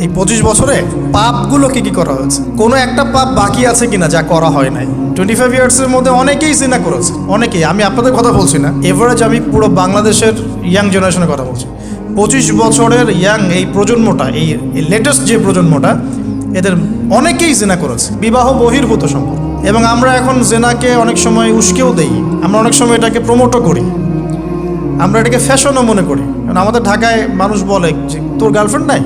এই 25 বছরে পাপগুলো কি করা হয়েছে, কোনো একটা পাপ বাকি আছে কিনা যা করা হয় নাই। 25 ইয়ার্সের মধ্যে অনেকেই জিনা করেছে, অনেকেই। আমি আপনাদের কথা বলছি না, এভারেজ আমি পুরো বাংলাদেশের ইয়াং জেনারেশনের কথা বলছি। 25 বছরের ইয়াং এই প্রজন্মটা, এই লেটেস্ট যে প্রজন্মটা, এদের অনেকেই জিনা করেছে, বিবাহ বহির্ভূত সম্পর্ক। এবং আমরা এখন জেনাকে অনেক সময় উস্কেও দেই, আমরা অনেক সময় এটাকে প্রমোটও করি, আমরা এটাকে ফ্যাশনও মনে করি। কারণ আমাদের ঢাকায় মানুষ বলে যে তোর গার্লফ্রেন্ড নাই,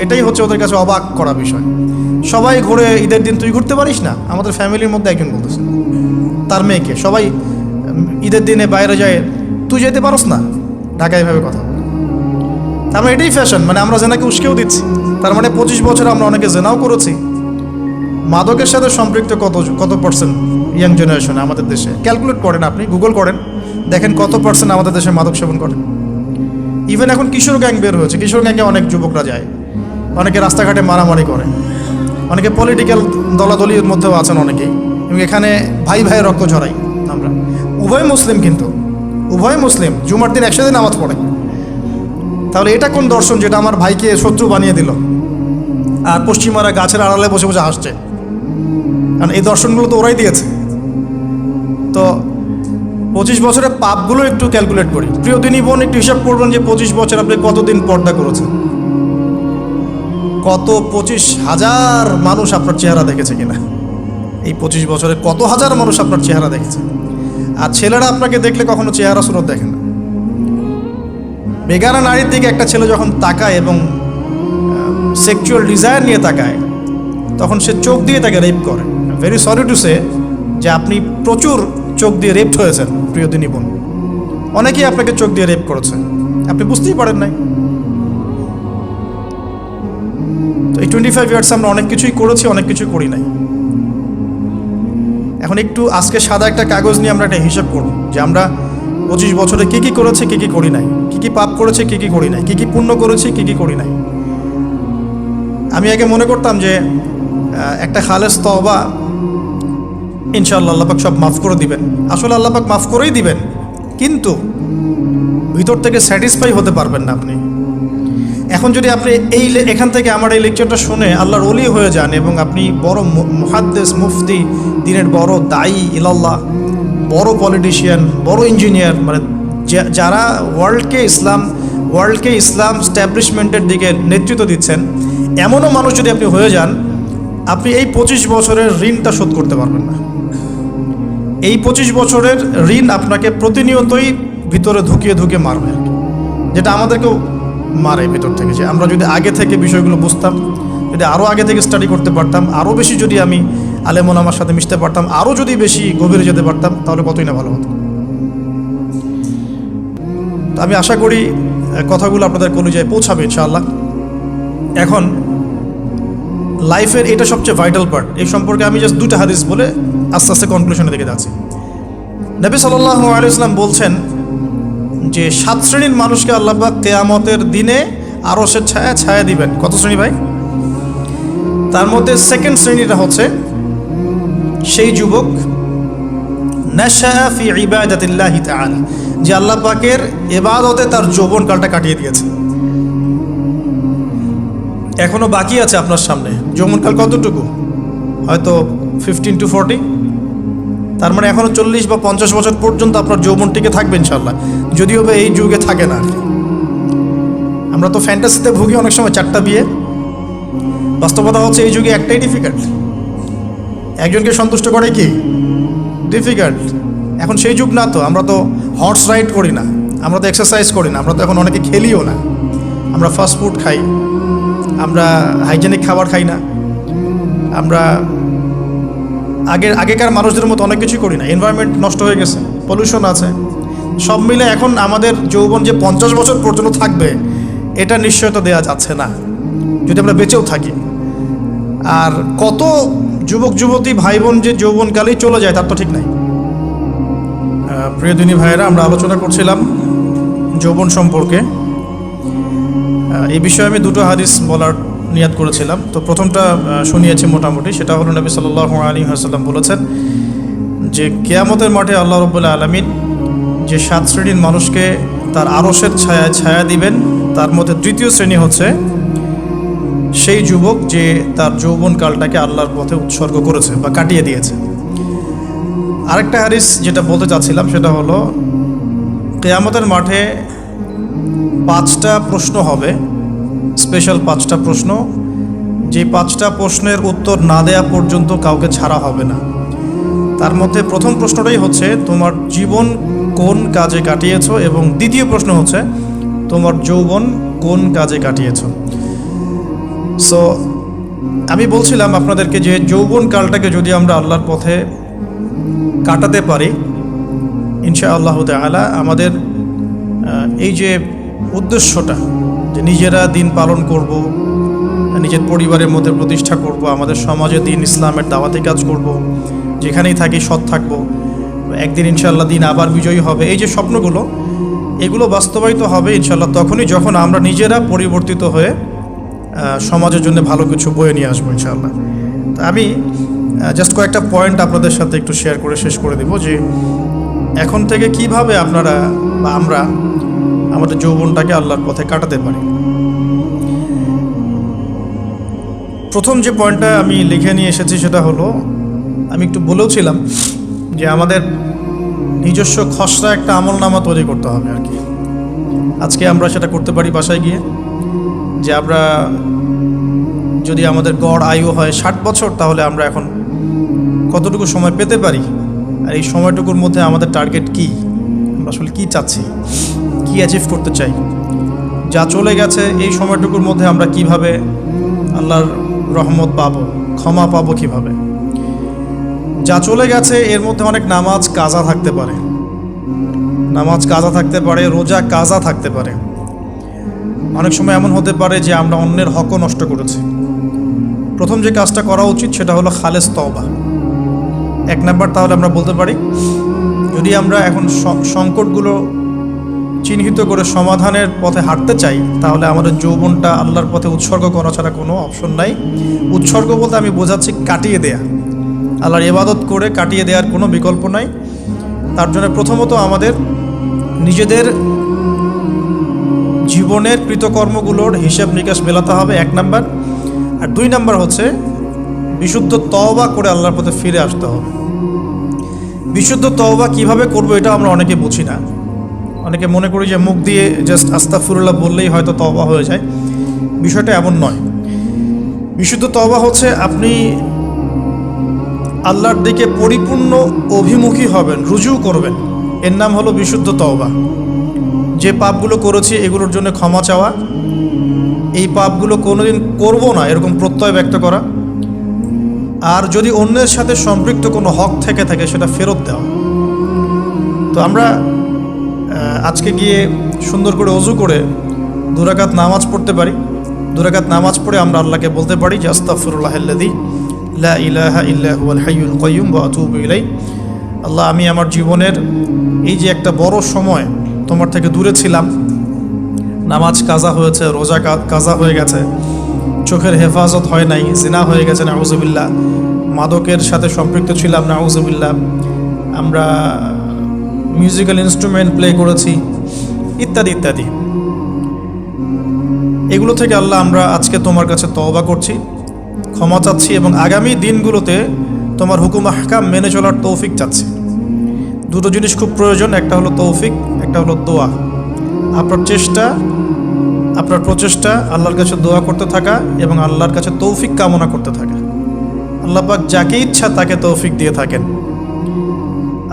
এটাই হচ্ছে ওদের কাছে অবাক করা বিষয়। সবাই ঘুরে, ঈদের দিন তুই ঘুরতে পারিস না? আমাদের ফ্যামিলির মধ্যে একজন বলতেছে তার মেয়েকে, সবাই ঈদের দিনে বাইরে যায়, তুই যেতে পারস না? ঢাকায় এভাবে কথা বলে। তার মানে এটাই ফ্যাশন, মানে আমরা জেনাকে উস্কেও দিচ্ছি। তার মানে 25 বছর আমরা অনেকে জেনাও করেছি। মাদকের সাথে সম্পৃক্ত কত পার্সেন্ট ইয়াং জেনারেশনে আমাদের দেশে? ক্যালকুলেট করেন, আপনি গুগল করেন, দেখেন কত পার্সেন্ট আমাদের দেশে মাদক সেবন করে। ইভেন এখন কিশোর গ্যাং বের হয়েছে, কিশোর গ্যাংয়ে অনেক যুবকরা যায়, অনেকে রাস্তাঘাটে মারামারি করে, অনেকে পলিটিক্যাল দলাদলির মধ্যেও আছেন অনেকেই, এবং এখানে ভাই ভাইয়ের রক্ত ঝরাই আমরা। উভয় মুসলিম, কিন্তু উভয় মুসলিম, জুমার দিন একসাথে নামাজ পড়ে। তাহলে এটা কোন দর্শন যেটা আমার ভাইকে শত্রু বানিয়ে দিল, আর পশ্চিমারা গাছের আড়ালে বসে বসে হাসছে? কারণ এই দর্শনগুলো তো ওরাই দিয়েছে। তো 25 বছরের পাপগুলো একটু ক্যালকুলেট করি। প্রিয় দিনী বোন, একটু হিসাব করবেন যে 25 বছর আপনি কতদিন পর্দা করেছেন, কত 25,000 মানুষ আপনার চেহারা দেখেছে কিনা, এই 25 বছরে কত হাজার মানুষ আপনার চেহারা দেখেছে। আর ছেলেরা আপনাকে দেখলে কখনো চেহারা সুরত দেখে না। বেগানা নারীর দিকে একটা ছেলে যখন তাকায় এবং সেক্সুয়াল ডিজায়ার নিয়ে তাকায়, তখন সে চোখ দিয়ে তাকে রেপ করে। ভেরি সরি টু সে যে আপনি প্রচুর চোখ দিয়ে রেপ হয়েছেন প্রিয় দিনী বোন। অনেকেই আপনাকে চোখ দিয়ে রেপ করেছে, আপনি বুঝতেই পারেন নাই। তো এই 25 ইয়ার্স আমরা অনেক কিছুই করেছি, অনেক কিছুই করি নাই। এখন একটু আজকে সাদা একটা কাগজ নিয়ে আমরা একটা হিসাব করব যে আমরা 25 বছরে কী করেছি, কী করি নাই, কী পাপ করেছি, কী করি নাই, কী পুণ্য করেছি, কী করি নাই। আমি আগে মনে করতাম যে একটা খালেস তওবা ইনশাআল্লাহ আল্লাহ পাক সব মাফ করে দিবেন। আসলে আল্লাহ পাক মাফ করেই দিবেন, কিন্তু ভিতর থেকে স্যাটিসফাই হতে পারবেন না আপনি। এখন যদি আপনি এখান থেকে আমার এই লেকচারটা শুনে আল্লাহর ওলি হয়ে যান এবং আপনি বড় মুহাদ্দিস, মুফতি, দিনের বড় দায়ী ইলাল্লাহ, বড় পলিটিশিয়ান, বড় ইঞ্জিনিয়ার, মানে যারা ওয়ার্ল্ডকে ইসলাম স্ট্যাবলিশমেন্টের দিকে নেতৃত্ব দিচ্ছেন, এমনও মানুষ যদি আপনি হয়ে যান, আপনি এই 25 বছরের ঋণটা শোধ করতে পারবেন না। এই 25 বছরের ঋণ আপনাকে প্রতিনিয়তই ভিতরে ধুকিয়ে মারবে, যেটা আমাদেরকেও মারে ভিতর থেকে। যে আমরা যদি আগে থেকে বিষয়গুলো বুঝতাম, যদি আরও আগে থেকে স্টাডি করতে পারতাম, আরও বেশি যদি আমি আলেম ওলামার সাথে মিশতে পারতাম, আরও যদি বেশি গভীরে যেতে পারতাম, তাহলে কতই না ভালো হতো। তো আমি আশা করি কথাগুলো আপনাদের কলিজায় পৌঁছাবে ইনশাআল্লাহ। এখন লাইফের এটা সবচেয়ে ভাইটাল পার্ট। এই সম্পর্কে আমি জাস্ট 2টা হাদিস বলে আস্তে আস্তে কনক্লুশনের দিকে যাচ্ছি। নবী সাল্লাল্লাহু আলাইহি ওয়াসাল্লাম বলছেন যে 7 শ্রেণীর মানুষকে আল্লাহ পাক কিয়ামতের দিনে আরশের ছায়া দিবেন। কত শ্রেণী ভাই? তার মধ্যে সেকেন্ড শ্রেণীটা হচ্ছে সেই যুবক নাশা ফি ইবাদাতিল্লাহি তাআলা, যে আল্লাহ পাকের ইবাদতে তার যৌবনকালটা কাটিয়ে দিয়েছে। এখনো বাকি আছে আপনার সামনে। যৌবনকাল কতটুকু? হয়তো 15 to 40। তার মানে এখনো 40 বা 50 বছর পর্যন্ত আপনার যৌবনটিকে থাকবে ইনশাআল্লাহ, যদিও বা এই যুগে থাকে না। আমরা তো ফ্যান্টাসিতে ভুগি অনেক সময়, 4টা বিয়ে। বাস্তবতা হচ্ছে এই যুগে একটাই ডিফিকাল্ট। একজনকে সন্তুষ্ট করে কি ডিফিকাল্ট। এখন সেই যুগ না তো, আমরা তো হর্স রাইড করি না, আমরা তো এক্সারসাইজ করি না, আমরা তো এখন অনেকে খেলিও না, আমরা ফাস্ট ফুড খাই, আমরা হাইজেনিক খাবার খাই না, আমরা আগেকার মানুষদের মতো অনেক কিছুই করি না। এনভায়রনমেন্ট নষ্ট হয়ে গেছে, পলিউশন আছে, সব মিলে এখন আমাদের যৌবন যে 50 বছর পর্যন্ত থাকবে, এটা নিশ্চয়তা দেওয়া যাচ্ছে না যদি আমরা বেঁচেও থাকি। আর কত যুবক যুবতী ভাই বোন যে যৌবনকালেই চলে যায় তার তো ঠিক নাই। প্রিয় দিনী ভাইয়েরা, আমরা আলোচনা করছিলাম যৌবন সম্পর্কে। এই বিষয়ে আমি 2টো হাদিস বলার নিয়াত করেছিলাম। তো প্রথমটা শুনিয়েছি মোটামুটি, সেটা হলো নবী সাল্লাল্লাহু আলাইহি ওয়াসাল্লাম বলেছেন যে কিয়ামতের মাঠে আল্লাহ রাব্বুল আলামিন যে 7 শ্রেণীর মানুষকে তার আরশের ছায়া দিবেন, তার মধ্যে 3য় শ্রেণী হচ্ছে সেই যুবক যে তার যৌবনকালটাকে আল্লাহর পথে উৎসর্গ করেছে বা কাটিয়ে দিয়েছে। আরেকটা হাদিস যেটা বলতে চাচ্ছিলাম সেটা হলো, কিয়ামতের মাঠে 5টা প্রশ্ন হবে, স্পেশাল 5টা প্রশ্ন, যে 5টা প্রশ্নের উত্তর না দেয়া পর্যন্ত কাউকে ছাড়া হবে না। তার মধ্যে প্রথম প্রশ্নটাই হচ্ছে তোমার জীবন কোন কাজে কাটিয়েছো, এবং দ্বিতীয় প্রশ্ন হচ্ছে তোমার যৌবন কোন কাজে কাটিয়েছো। সো আমি বলছিলাম আপনাদেরকে যে যৌবনকালটাকে যদি আমরা আল্লাহর পথে কাটাতে পারি, ইনশাআল্লাহ তাআলা আমাদের এই যে উদ্দেশ্যটা, যে নিজেরা দিন পালন করব, নিজের পরিবারের মধ্যে প্রতিষ্ঠা করব, আমাদের সমাজে দিন ইসলামের দাওয়াতি কাজ করব, যেখানেই থাকি সৎ থাকবো, একদিন ইনশাআল্লাহ দিন আবার বিজয়ী হবে, এই যে স্বপ্নগুলো, এগুলো বাস্তবায়িত হবে ইনশাআল্লাহ তখনই যখন আমরা নিজেরা পরিবর্তিত হয়ে সমাজের জন্য ভালো কিছু বয়ে নিয়ে আসবো ইনশাআল্লাহ। তা আমি জাস্ট কয়েকটা পয়েন্ট আপনাদের সাথে একটু শেয়ার করে শেষ করে দেব, যে এখন থেকে কিভাবে আপনারা বা আমরা আমাদের যৌবনটাকে আল্লাহর পথে কাটাতে পারি। প্রথম যে পয়েন্টটা আমি লিখে নিয়ে এসেছি সেটা হলো, আমি একটু বলেওছিলাম যে আমাদের নিজস্ব খসড়া একটা আমলনামা তৈরি করতে হবে আর কি। আজকে আমরা সেটা করতে পারি বাসায় গিয়ে, যে আমরা যদি আমাদের গড় আয়ু হয় 60 বছর, তাহলে আমরা এখন কতটুকু সময় পেতে পারি, আর এই সময়টুকুর মধ্যে আমাদের টার্গেট কি, আমরা আসলে কী চাচ্ছি, কী অ্যাচিভ করতে চাই, যা চলে গেছে এই সময়টুকুর মধ্যে আমরা কিভাবে আল্লাহর রহমত পাবো, ক্ষমা পাবো কিভাবে। যা চলে গেছে এর মধ্যে অনেক নামাজ কাজা থাকতে পারে, রোজা কাজা থাকতে পারে। অনেক সময় এমন হতে পারে যে আমরা অন্যের হকও নষ্ট করেছি। প্রথম যে কাজটা করা উচিত সেটা হলো খালেস তওবা। 1 নাম্বার তাহলে আমরা বলতে পারি, যদি আমরা এখন সংকটগুলো চিহ্নিত করে সমাধানের পথে হাঁটতে চাই, তাহলে আমাদের যৌবনটা আল্লাহর পথে উৎসর্গ করা ছাড়া কোনো অপশন নাই। উৎসর্গ বলতে আমি বোঝাচ্ছি কাটিয়ে দেয়া, আল্লাহর ইবাদত করে কাটিয়ে দেওয়ার কোনো বিকল্প নাই। তার জন্য প্রথমত আমাদের নিজেদের জীবনের কৃতকর্মগুলোর হিসাব নিকাশ মেলাতে হবে, 1 নাম্বার। আর 2 নাম্বার হচ্ছে বিশুদ্ধ তওবা করে আল্লাহর পথে ফিরে আসতে হবে। বিশুদ্ধ তওবা কিভাবে করব এটা আমরা অনেকে বুঝি না। অনেকে মনে করি যে মুখ দিয়ে জাস্ট আস্তাগফিরুল্লাহ বললেই হয়তো তওবা হয়ে যায়। বিষয়টা এমন নয়। বিশুদ্ধ তওবা হচ্ছে আপনি আল্লাহর দিকে পরিপূর্ণ অভিমুখী হবেন, রুজু করবেন, এর নাম হলো বিশুদ্ধ তওবা। যে পাপগুলো করেছি এগুলোর জন্য ক্ষমা চাওয়া, এই পাপগুলো কোনোদিন করব না এরকম প্রত্যয় ব্যক্ত করা, আর যদি অন্যের সাথে সম্পৃক্ত কোনো হক থেকে থাকে সেটা ফেরত দেওয়া। তো আমরা আজকে গিয়ে সুন্দর করে ওযু করে 2 রাকাত নামাজ পড়তে পারি। 2 রাকাত নামাজ পড়ে আমরা আল্লাহকে বলতে পারি যে আস্তাগফিরুল্লাহাল্লাযী লা ইলাহা ইল্লা হুয়াল হাইয়ুল কাইয়্যুম ওয়া আতুবু ইলাইহি। আল্লাহ, আমি আমার জীবনের এই যে একটা বড় সময় তোমার থেকে দূরে ছিলাম, নামাজ কাজা হয়েছে, রোজা কাজা হয়ে গেছে, চোখের হেফাজত হয় নাই, জিনা হয়ে গেছে নাউযুবিল্লাহ, মাদকের সাথে সম্পৃক্ত ছিলাম নাউযুবিল্লাহ, আমরা মিউজিক্যাল ইনস্ট্রুমেন্ট প্লে করেছি, ইত্যাদি ইত্যাদি। এগুলো থেকে আল্লাহ আমরা আজকে তোমার কাছে তওবা করছি, ক্ষমা চাচ্ছি, এবং আগামী দিনগুলোতে তোমার হুকুম আহকাম মেনে চলার তৌফিক চাচ্ছি। 2টো জিনিস খুব প্রয়োজন, একটা হলো তৌফিক, একটা হলো দোয়া। আপনার প্রচেষ্টা আল্লাহর কাছে দোয়া করতে থাকা এবং আল্লাহর কাছে তৌফিক কামনা করতে থাকা। আল্লাহ পাক যাকে ইচ্ছা তাকে তৌফিক দিয়ে থাকেন।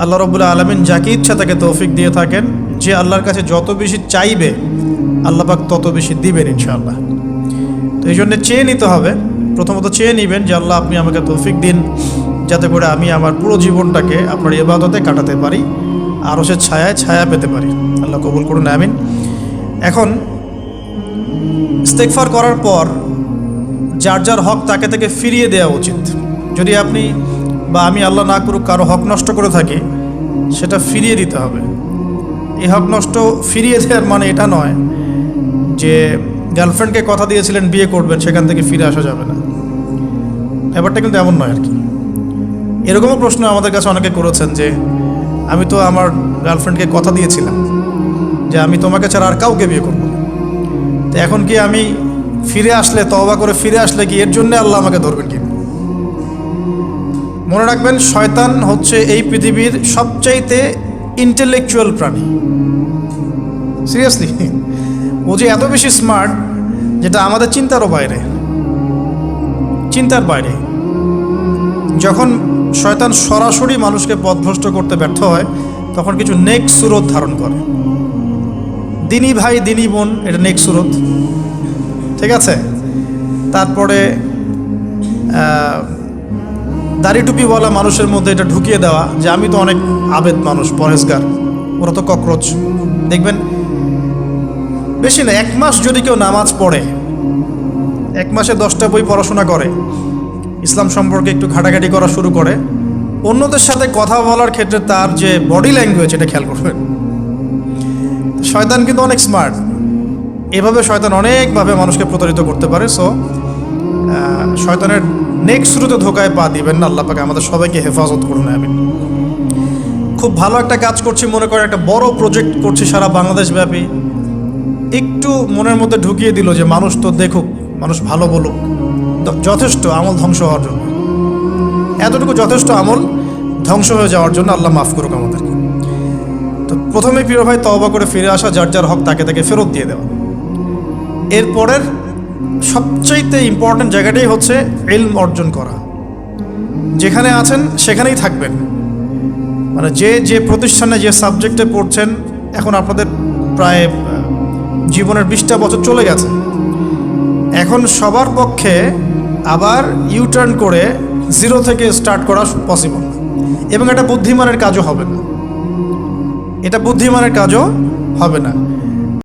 আল্লাহ রাব্বুল আলামিন যাকে ইচ্ছা তাকে তৌফিক দিয়ে থাকেন। যে আল্লাহর কাছে যত বেশি চাইবে আল্লাহ পাক তত বেশি দিবেন ইনশাআল্লাহ। তো এই জন্য চেয়ে নিতে হবে, প্রথমত চেয়ে নেবেন যে আল্লাহ আপনি আমাকে তৌফিক দিন, যাতে করে আমি আমার পুরো জীবনটাকে আপনার ইবাদতে কাটাতে পারি, আরও সে ছায়া পেতে পারি। আল্লাহ কবুল করুন, আমিন। এখন ইস্তেগফার করার পর যার যার হক তাকে তাকে ফিরিয়ে দেওয়া উচিত। যদি আপনি বা আমি, আল্লাহ না করুক, কারো হক নষ্ট করে থাকি, সেটা ফিরিয়ে দিতে হবে। এই হক নষ্ট ফিরিয়ে দেওয়ার মানে এটা নয় যে গার্লফ্রেন্ডকে কথা দিয়েছিলেন বিয়ে করবেন, সেখান থেকে ফিরে আসা যাবে না, ব্যাপারটা কিন্তু এমন নয় আর কি। এরকমও প্রশ্ন আমাদের কাছে অনেকে করেছেন যে আমি তো আমার গার্লফ্রেন্ডকে কথা দিয়েছিলাম যে আমি তোমাকে ছাড়া আর কাউকে বিয়ে করব, তো এখন কি আমি ফিরে আসলে, তওবা করে ফিরে আসলে কি এর জন্য আল্লাহ আমাকে ধরবেন কি? মনে রাখবেন, শয়তান হচ্ছে এই পৃথিবীর সবচাইতে ইন্টেলেকচুয়াল প্রাণী। সিরিয়াসলি, ও যে এত বেশি স্মার্ট যেটা আমাদের চিন্তারও বাইরে, চিন্তার বাইরে। যখন শয়তান সরাসরি মানুষকে পথভ্রষ্ট করতে ব্যর্থ হয়, তখন কিছু নেক সুরত ধারণ করে। দিনী ভাই দিনী বোন, এটা নেক সুরত, ঠিক আছে। তারপরে দাড়ি টুপিওয়ালা মানুষের মধ্যে এটা ঢুকিয়ে দেওয়া যে আমি তো অনেক আবেদ মানুষ, পরহেজগার, ওরা তো ককরোচ। দেখবেন বেশি না, 1 মাস যদি কেউ নামাজ পড়ে, 1 মাসে 10টা বই পড়াশোনা করে, ইসলাম সম্পর্কে একটু ঘাটাঘাটি করা শুরু করে, অন্যদের সাথে কথা বলার ক্ষেত্রে তার যে বডি ল্যাঙ্গুয়েজ, এটা খেয়াল করবেন। শয়তান কিন্তু অনেক স্মার্ট, এভাবে শয়তান অনেকভাবে মানুষকে প্রতারিত করতে পারে। সো শয়তানের নেক্সট শুরুতে ধোকায় পা দিবেন না। আল্লাহ পাক আমাদের সবাইকে হেফাজত করুন, আমিন। খুব ভালো একটা কাজ করছি মনে করেন, একটা বড় প্রজেক্ট করছি সারা বাংলাদেশ ব্যাপী, একটু মনের মধ্যে ঢুকিয়ে দিল যে মানুষ তো দেখুক, মানুষ ভালো বলুক, যথেষ্ট আমল ধ্বংস হওয়ার জন্য, এতটুকু যথেষ্ট আমল ধ্বংস হয়ে যাওয়ার জন্য। আল্লাহ মাফ করুক আমাদেরকে। তো প্রথমে প্রিয় ভাই, তওবা করে ফিরে আসা, যার যার হক তাকে তাকে ফেরত দিয়ে দেওয়া। এরপরের সবচাইতে ইম্পর্ট্যান্ট জায়গাটাই হচ্ছে ইলম অর্জন করা। যেখানে আছেন সেখানেই থাকবেন, মানে যে যে প্রতিষ্ঠানে যে সাবজেক্টে পড়ছেন, এখন আপনাদের প্রায় জীবনের 20টা বছর চলে গেছে। এখন সবার পক্ষে আবার ইউটার্ন করে 0 থেকে স্টার্ট করা পসিবল, এবং এটা বুদ্ধিমানের কাজও হবে না, এটা বুদ্ধিমানের কাজও হবে না।